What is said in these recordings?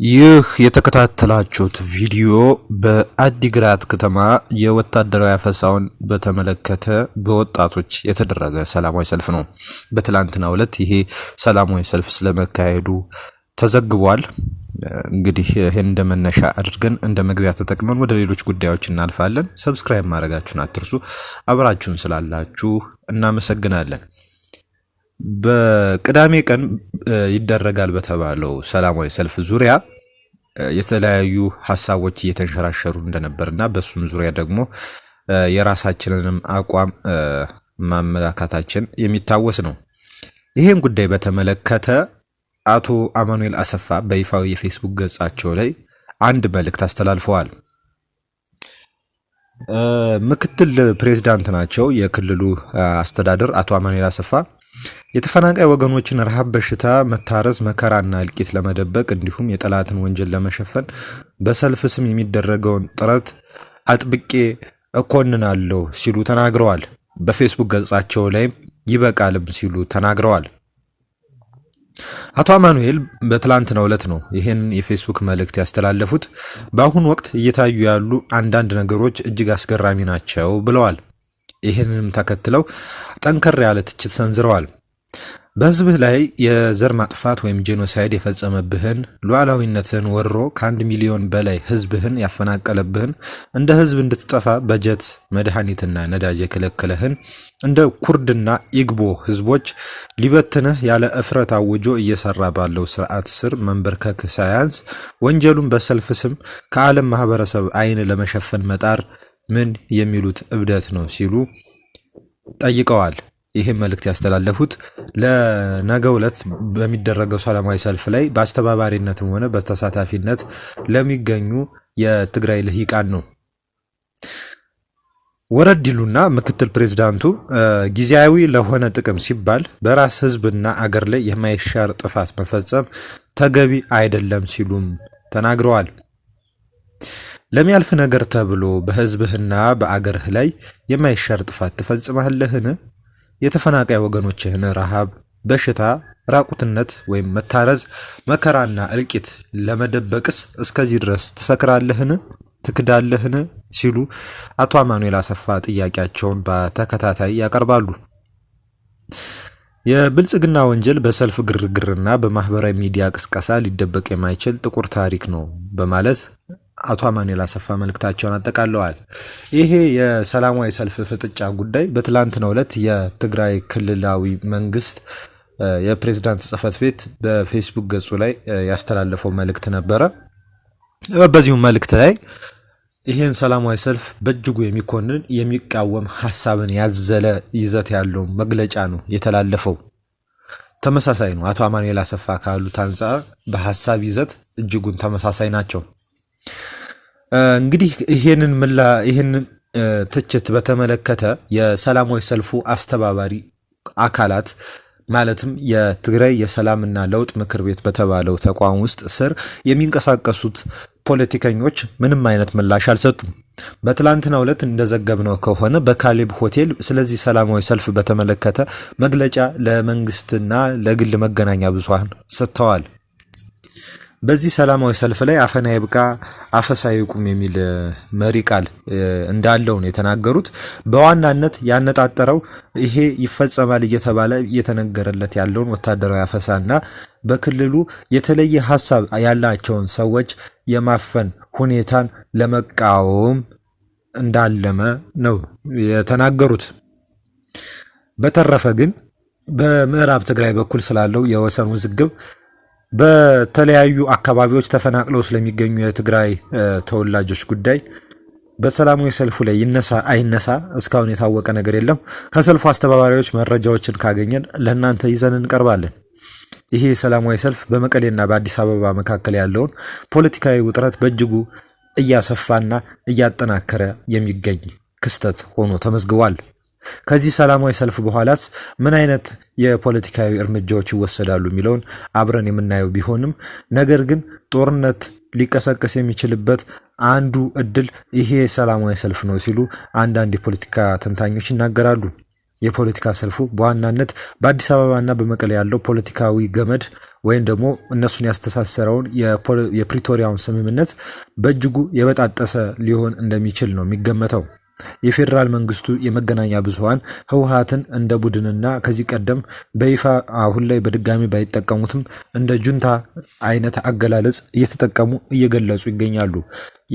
ይህ የተከታተላችሁት ቪዲዮ በአዲግራት ከተማ የወታደራዊ አፈሳውን በተመለከተ በወጣቶች የተደረገ ሰላማዊ ሰልፍ ነው። በትላንትናው ዕለት ይሄ ሰላማዊ ሰልፍ ስለመካሄዱ ተዘግቧል። እንግዲህ ይሄን እንደመነሻ አድርገን እንደ መግቢያ ተጠቅመን ወደ ሌሎች ጉዳዮች እናልፋለን። ሰብስክራይብ ማድረጋችሁን አትርሱ። አብራችሁን ስላላችሁ እናመሰግናለን። በቅዳሜ ቀን ይደረጋል በተባለው ሰላማዊ ሰልፍ ዙሪያ የተለያዩ ሐሳቦች እየተንሸራሸሩ እንደነበርና በሱም ዙሪያ ደግሞ የራሳችንንም አቋም ማመላከታችን የሚታወስ ነው። ይሄን ጉዳይ በተመለከተ አቶ አማኑኤል አሰፋ በይፋዊ የፌስቡክ ገጻቸው ላይ አንድ መልእክት አስተላልፈዋል። ምክትል ፕሬዝዳንት ናቸው የክልሉ አስተዳደር አቶ አማኑኤል አሰፋ የተፈናቃይ ወገኖችን ረሃብ፣ በሽታ፣ መታረዝ፣ መከራና እልቂት ለመደበቅ እንዲሁም የጠላትን ወንጀል ለመሸፈን በሰልፍ ስም የሚደረገውን ጥረት አጥብቄ እኮንናለሁ ሲሉ ተናግረዋል። በፌስቡክ ገጻቸው ላይ ይበቃልም ሲሉ ተናግረዋል። አቶ አማኑኤል በትላንትናው ዕለት ነው ይህን የፌስቡክ መልእክት ያስተላለፉት። በአሁኑ ወቅት እየታዩ ያሉ አንዳንድ ነገሮች እጅግ አስገራሚ ናቸው ብለዋል። ይህንንም ተከትለው ጠንከር ያለ ትችት ሰንዝረዋል። በህዝብህ ላይ የዘር ማጥፋት ወይም ጄኖሳይድ የፈጸመብህን፣ ሉዓላዊነትን ወሮ ከ1 ሚሊዮን በላይ ህዝብህን ያፈናቀለብህን፣ እንደ ህዝብ እንድትጠፋ በጀት መድኃኒትና ነዳጅ የከለከለህን፣ እንደ ኩርድና ኢግቦ ህዝቦች ሊበትንህ ያለ እፍረት አውጆ እየሰራ ባለው ስርዓት ስር መንበርከክ ሳያንስ ወንጀሉን በሰልፍ ስም ከዓለም ማህበረሰብ አይን ለመሸፈን መጣር ምን የሚሉት እብደት ነው ሲሉ ጠይቀዋል። ይህም መልእክት ያስተላለፉት ለነገው ዕለት በሚደረገው ሰላማዊ ሰልፍ ላይ በአስተባባሪነትም ሆነ በተሳታፊነት ለሚገኙ የትግራይ ልሂቃን ነው። ወረድ ይሉና ምክትል ፕሬዝዳንቱ ጊዜያዊ ለሆነ ጥቅም ሲባል በራስ ህዝብና አገር ላይ የማይሻር ጥፋት መፈጸም ተገቢ አይደለም ሲሉም ተናግረዋል። ለሚያልፍ ነገር ተብሎ በህዝብህና በአገርህ ላይ የማይሻር ጥፋት ትፈጽማለህን? የተፈናቃይ ወገኖችህን ረሃብ፣ በሽታ፣ ራቁትነት ወይም መታረዝ፣ መከራና እልቂት ለመደበቅስ እስከዚህ ድረስ ትሰክራለህን? ትክዳለህን? ሲሉ አቶ አማኑኤል አሰፋ ጥያቄያቸውን በተከታታይ ያቀርባሉ። የብልጽግና ወንጀል በሰልፍ ግርግርና በማህበራዊ ሚዲያ ቅስቀሳ ሊደበቅ የማይችል ጥቁር ታሪክ ነው በማለት አቶ አማኑኤል አሰፋ መልእክታቸውን አጠቃለዋል። ይሄ የሰላማዊ ሰልፍ ፍጥጫ ጉዳይ በትላንትናው ዕለት የትግራይ ክልላዊ መንግስት የፕሬዝዳንት ጽህፈት ቤት በፌስቡክ ገጹ ላይ ያስተላለፈው መልእክት ነበረ። በዚሁ መልእክት ላይ ይህን ሰላማዊ ሰልፍ በእጅጉ የሚኮንን የሚቃወም ሐሳብን ያዘለ ይዘት ያለው መግለጫ ነው የተላለፈው። ተመሳሳይ ነው። አቶ አማኑኤል አሰፋ ካሉት አንጻር በሐሳብ ይዘት እጅጉን ተመሳሳይ ናቸው። እንግዲህ ይህንን ትችት በተመለከተ የሰላማዊ ሰልፉ አስተባባሪ አካላት ማለትም የትግራይ የሰላምና ለውጥ ምክር ቤት በተባለው ተቋም ውስጥ ስር የሚንቀሳቀሱት ፖለቲከኞች ምንም አይነት ምላሽ አልሰጡም። በትላንትናው ዕለት እንደዘገብነው ከሆነ በካሌብ ሆቴል ስለዚህ ሰላማዊ ሰልፍ በተመለከተ መግለጫ ለመንግስትና ለግል መገናኛ ብዙሃን ሰጥተዋል። በዚህ ሰላማዊ ሰልፍ ላይ አፈና ይብቃ አፈሳ ይቁም የሚል መሪ ቃል እንዳለው ነው የተናገሩት። በዋናነት ያነጣጠረው ይሄ ይፈጸማል እየተባለ እየተነገረለት ያለውን ወታደራዊ አፈሳና በክልሉ የተለየ ሐሳብ ያላቸውን ሰዎች የማፈን ሁኔታን ለመቃወም እንዳለመ ነው የተናገሩት። በተረፈ ግን በምዕራብ ትግራይ በኩል ስላለው የወሰን ውዝግብ በተለያዩ አካባቢዎች ተፈናቅለው ስለሚገኙ የትግራይ ተወላጆች ጉዳይ በሰላማዊ ሰልፉ ላይ ይነሳ አይነሳ እስካሁን የታወቀ ነገር የለም። ከሰልፉ አስተባባሪዎች መረጃዎችን ካገኘን ለእናንተ ይዘን እንቀርባለን። ይሄ ሰላማዊ ሰልፍ በመቀሌና በአዲስ አበባ መካከል ያለውን ፖለቲካዊ ውጥረት በእጅጉ እያሰፋና እያጠናከረ የሚገኝ ክስተት ሆኖ ተመዝግቧል። ከዚህ ሰላማዊ ሰልፍ በኋላስ ምን አይነት የፖለቲካዊ እርምጃዎች ይወሰዳሉ የሚለውን አብረን የምናየው ቢሆንም ነገር ግን ጦርነት ሊቀሰቀስ የሚችልበት አንዱ እድል ይሄ ሰላማዊ ሰልፍ ነው ሲሉ አንዳንድ የፖለቲካ ተንታኞች ይናገራሉ። የፖለቲካ ሰልፉ በዋናነት በአዲስ አበባና በመቀሌ ያለው ፖለቲካዊ ገመድ ወይም ደግሞ እነሱን ያስተሳሰረውን የፕሪቶሪያውን ስምምነት በእጅጉ የበጣጠሰ ሊሆን እንደሚችል ነው የሚገመተው። የፌዴራል መንግስቱ የመገናኛ ብዙሃን ህወሓትን እንደ ቡድንና ከዚህ ቀደም በይፋ አሁን ላይ በድጋሚ ባይጠቀሙትም እንደ ጁንታ አይነት አገላለጽ እየተጠቀሙ እየገለጹ ይገኛሉ።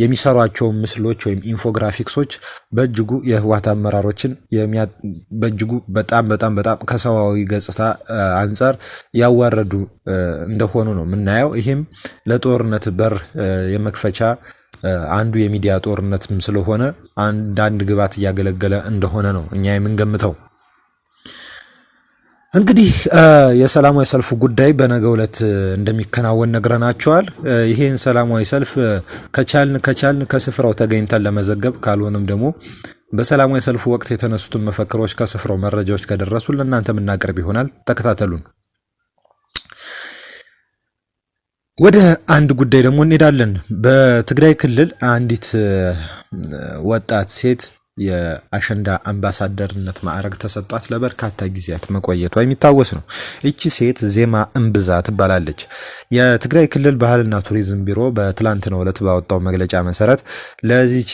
የሚሰሯቸው ምስሎች ወይም ኢንፎግራፊክሶች በእጅጉ የህወሓት አመራሮችን በእጅጉ በጣም ከሰዋዊ ገጽታ አንጻር ያዋረዱ እንደሆኑ ነው የምናየው። ይህም ለጦርነት በር የመክፈቻ አንዱ የሚዲያ ጦርነትም ስለሆነ አንዳንድ ግባት እያገለገለ እንደሆነ ነው እኛ የምንገምተው። እንግዲህ የሰላማዊ ሰልፉ ጉዳይ በነገው ዕለት እንደሚከናወን ነግረናቸዋል። ይሄን ሰላማዊ ሰልፍ ከቻልን ከስፍራው ተገኝተን ለመዘገብ ካልሆነም ደግሞ በሰላማዊ ሰልፉ ወቅት የተነሱትን መፈክሮች ከስፍራው መረጃዎች ከደረሱ ለእናንተ የምናቀርብ ይሆናል። ተከታተሉን። ወደ አንድ ጉዳይ ደግሞ እንሄዳለን። በትግራይ ክልል አንዲት ወጣት ሴት የአሸንዳ አምባሳደርነት ማዕረግ ተሰጧት ለበርካታ ጊዜያት መቆየቷ የሚታወስ ነው። እቺ ሴት ዜማ እምብዛ ትባላለች። የትግራይ ክልል ባህልና ቱሪዝም ቢሮ በትላንትናው ዕለት ባወጣው መግለጫ መሰረት ለዚች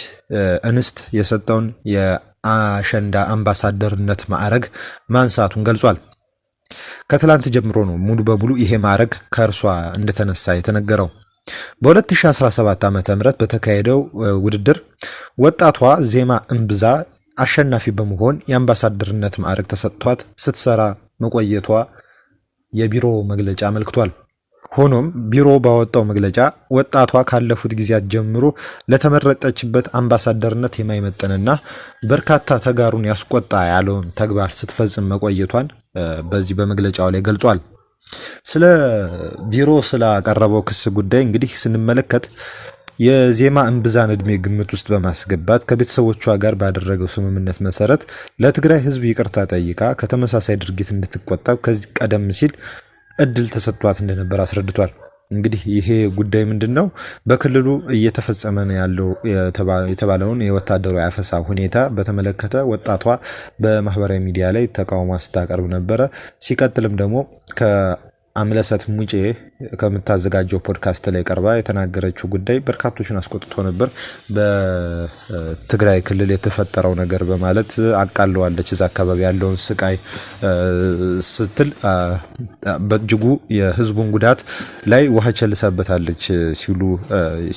እንስት የሰጠውን የአሸንዳ አምባሳደርነት ማዕረግ ማንሳቱን ገልጿል። ከትላንት ጀምሮ ነው ሙሉ በሙሉ ይሄ ማዕረግ ከእርሷ እንደተነሳ የተነገረው። በ2017 ዓ.ም በተካሄደው ውድድር ወጣቷ ዜማ እምብዛ አሸናፊ በመሆን የአምባሳደርነት ማዕረግ ተሰጥቷት ስትሰራ መቆየቷ የቢሮ መግለጫ አመልክቷል። ሆኖም ቢሮ ባወጣው መግለጫ ወጣቷ ካለፉት ጊዜያት ጀምሮ ለተመረጠችበት አምባሳደርነት የማይመጥንና በርካታ ተጋሩን ያስቆጣ ያለውን ተግባር ስትፈጽም መቆየቷን በዚህ በመግለጫው ላይ ገልጿል። ስለ ቢሮ ስላቀረበው ክስ ጉዳይ እንግዲህ ስንመለከት የዜማ እምብዛን እድሜ ግምት ውስጥ በማስገባት ከቤተሰቦቿ ጋር ባደረገው ስምምነት መሰረት ለትግራይ ሕዝብ ይቅርታ ጠይቃ ከተመሳሳይ ድርጊት እንድትቆጠብ ከዚህ ቀደም ሲል እድል ተሰጥቷት እንደነበር አስረድቷል። እንግዲህ ይሄ ጉዳይ ምንድነው? በክልሉ እየተፈጸመ ነው ያለው የተባለውን የወታደራዊ አፈሳ ሁኔታ በተመለከተ ወጣቷ በማህበራዊ ሚዲያ ላይ ተቃውሞ ስታቀርብ ነበረ። ሲቀጥልም ደግሞ አምለሰት ሙጬ ከምታዘጋጀው ፖድካስት ላይ ቀርባ የተናገረችው ጉዳይ በርካቶችን አስቆጥቶ ነበር። በትግራይ ክልል የተፈጠረው ነገር በማለት አቃለዋለች። እዛ አካባቢ ያለውን ስቃይ ስትል በእጅጉ የህዝቡን ጉዳት ላይ ውሃ ቸልሳበታለች ሲሉ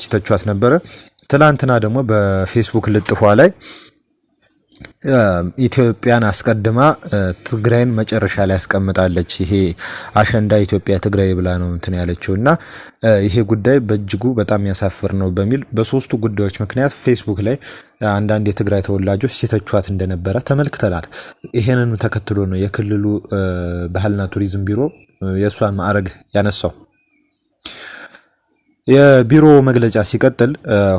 ሲተቿት ነበረ። ትላንትና ደግሞ በፌስቡክ ልጥፏ ላይ ኢትዮጵያን አስቀድማ ትግራይን መጨረሻ ላይ ያስቀምጣለች። ይሄ አሸንዳ ኢትዮጵያ ትግራይ ብላ ነው እንትን ያለችውና ይሄ ጉዳይ በእጅጉ በጣም ያሳፍር ነው በሚል በሶስቱ ጉዳዮች ምክንያት ፌስቡክ ላይ አንዳንድ የትግራይ ተወላጆች ሲተቿት እንደነበረ ተመልክተናል። ይሄንን ተከትሎ ነው የክልሉ ባህልና ቱሪዝም ቢሮ የሷን ማዕረግ ያነሳው። የቢሮ መግለጫ ሲቀጥል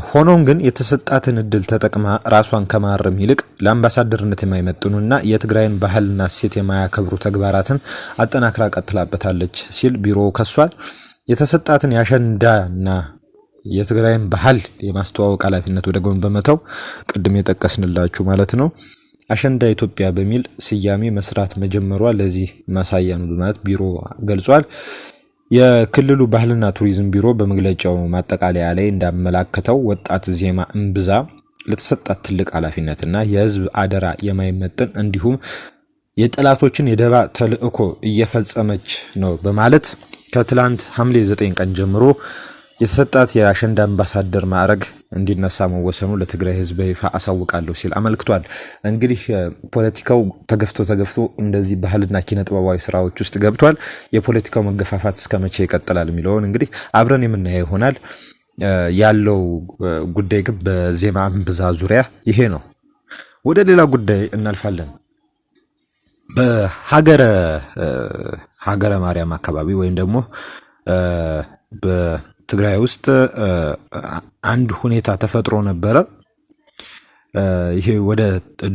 ሆኖም ግን የተሰጣትን እድል ተጠቅማ ራሷን ከማረም ይልቅ ለአምባሳደርነት የማይመጥኑና የትግራይን ባህልና እሴት የማያከብሩ ተግባራትን አጠናክራ ቀጥላበታለች ሲል ቢሮው ከሷል። የተሰጣትን የአሸንዳና የትግራይን ባህል የማስተዋወቅ ኃላፊነት ወደ ጎን በመተው ቅድም የጠቀስንላችሁ ማለት ነው አሸንዳ ኢትዮጵያ በሚል ስያሜ መስራት መጀመሯ ለዚህ ማሳያ ነው በማለት ቢሮ ገልጿል። የክልሉ ባህልና ቱሪዝም ቢሮ በመግለጫው ማጠቃለያ ላይ እንዳመላከተው ወጣት ዜማ እምብዛ ለተሰጣት ትልቅ ኃላፊነትና የህዝብ አደራ የማይመጥን እንዲሁም የጠላቶችን የደባ ተልእኮ እየፈጸመች ነው በማለት ከትላንት ሐምሌ 9 ቀን ጀምሮ የተሰጣት የአሸንዳ አምባሳደር ማዕረግ እንዲነሳ መወሰኑ ለትግራይ ህዝብ ይፋ አሳውቃለሁ ሲል አመልክቷል። እንግዲህ ፖለቲካው ተገፍቶ እንደዚህ ባህልና ኪነ ጥበባዊ ስራዎች ውስጥ ገብቷል። የፖለቲካው መገፋፋት እስከመቼ ይቀጥላል የሚለውን እንግዲህ አብረን የምናየው ይሆናል። ያለው ጉዳይ ግን በዜማ እምብዛ ዙሪያ ይሄ ነው። ወደ ሌላ ጉዳይ እናልፋለን። በሀገረ ማርያም አካባቢ ወይም ደግሞ በትግራይ ውስጥ አንድ ሁኔታ ተፈጥሮ ነበረ። ይሄ ወደ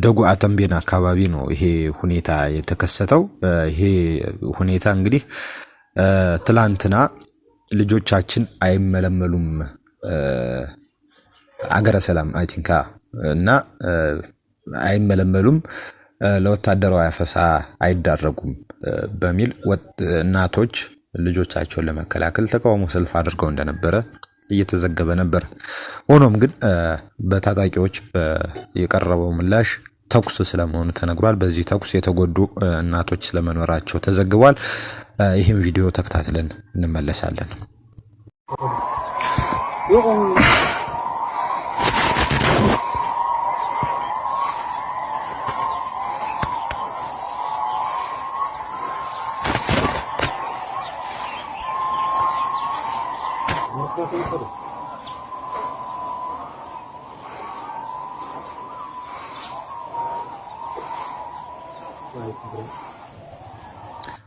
ደጉ አተምቤን አካባቢ ነው ይሄ ሁኔታ የተከሰተው። ይሄ ሁኔታ እንግዲህ ትላንትና ልጆቻችን አይመለመሉም አገረ ሰላም አይ ቲንክ እና አይመለመሉም ለወታደራዊ አፈሳ አይዳረጉም በሚል እናቶች ልጆቻቸውን ለመከላከል ተቃውሞ ሰልፍ አድርገው እንደነበረ እየተዘገበ ነበር። ሆኖም ግን በታጣቂዎች የቀረበው ምላሽ ተኩስ ስለመሆኑ ተነግሯል። በዚህ ተኩስ የተጎዱ እናቶች ስለመኖራቸው ተዘግቧል። ይህም ቪዲዮ ተከታትለን እንመለሳለን።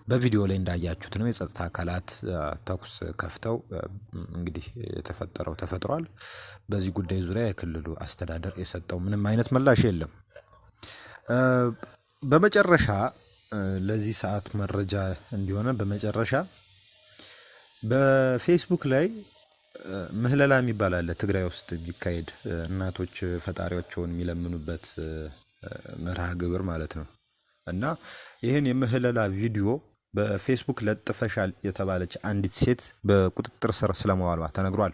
በቪዲዮ ላይ እንዳያችሁት ነው የጸጥታ አካላት ተኩስ ከፍተው እንግዲህ የተፈጠረው ተፈጥሯል። በዚህ ጉዳይ ዙሪያ የክልሉ አስተዳደር የሰጠው ምንም አይነት ምላሽ የለም። በመጨረሻ ለዚህ ሰዓት መረጃ እንዲሆነ በመጨረሻ በፌስቡክ ላይ ምህለላ የሚባል አለ። ትግራይ ውስጥ የሚካሄድ እናቶች ፈጣሪያቸውን የሚለምኑበት መርሃ ግብር ማለት ነው። እና ይህን የምህለላ ቪዲዮ በፌስቡክ ለጥፈሻል የተባለች አንዲት ሴት በቁጥጥር ስር ስለመዋሏ ተነግሯል።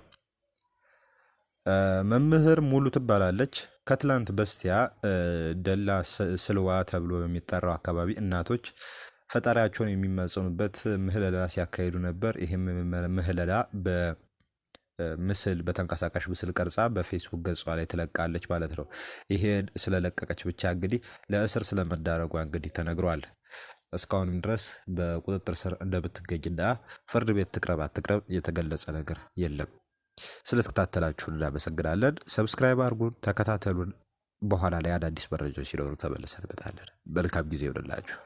መምህር ሙሉ ትባላለች። ከትላንት በስቲያ ደላ ስልዋ ተብሎ በሚጠራው አካባቢ እናቶች ፈጣሪያቸውን የሚማጸኑበት ምህለላ ሲያካሂዱ ነበር። ይህም ምህለላ በምስል በተንቀሳቃሽ ምስል ቀርጻ በፌስቡክ ገጿ ላይ ትለቃለች ማለት ነው። ይሄ ስለለቀቀች ብቻ እንግዲህ ለእስር ስለመዳረጓ እንግዲህ ተነግሯል። እስካሁንም ድረስ በቁጥጥር ስር እንደምትገኝና ፍርድ ቤት ትቅረብ አትቅረብ የተገለጸ ነገር የለም። ስለተከታተላችሁን እናመሰግናለን። ሰብስክራይብ አድርጉን፣ ተከታተሉን። በኋላ ላይ አዳዲስ መረጃዎች ሲኖሩ ተመልሰን እንመጣለን። መልካም ጊዜ ይሆንላችሁ።